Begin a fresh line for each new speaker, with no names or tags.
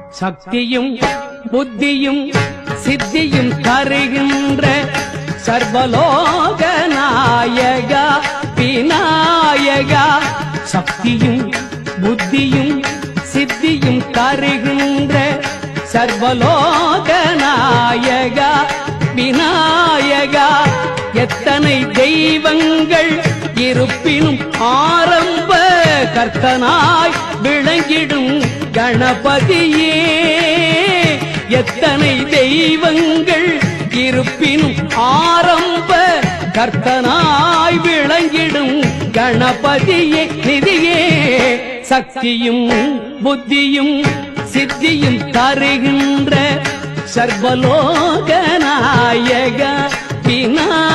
சக்தியும் புத்தியும் சித்தியும் தருகின்ற சர்வலோக நாயகா விநாயகா. சக்தியும் புத்தியும் சித்தியும் தருகின்ற சர்வலோக நாயகா விநாயகா. எத்தனை தெய்வங்கள் இருப்பினும் ஆரம்ப கர்த்தனாய் விளங்கிடும் கணபதியே. எத்தனை தெய்வங்கள் இருப்பினும் ஆரம்ப கர்த்தனாய் விளங்கிடும் கணபதியே நிதியே. சக்தியும் புத்தியும் சித்தியும் தருகின்ற சர்வலோக நாயக விநாயக.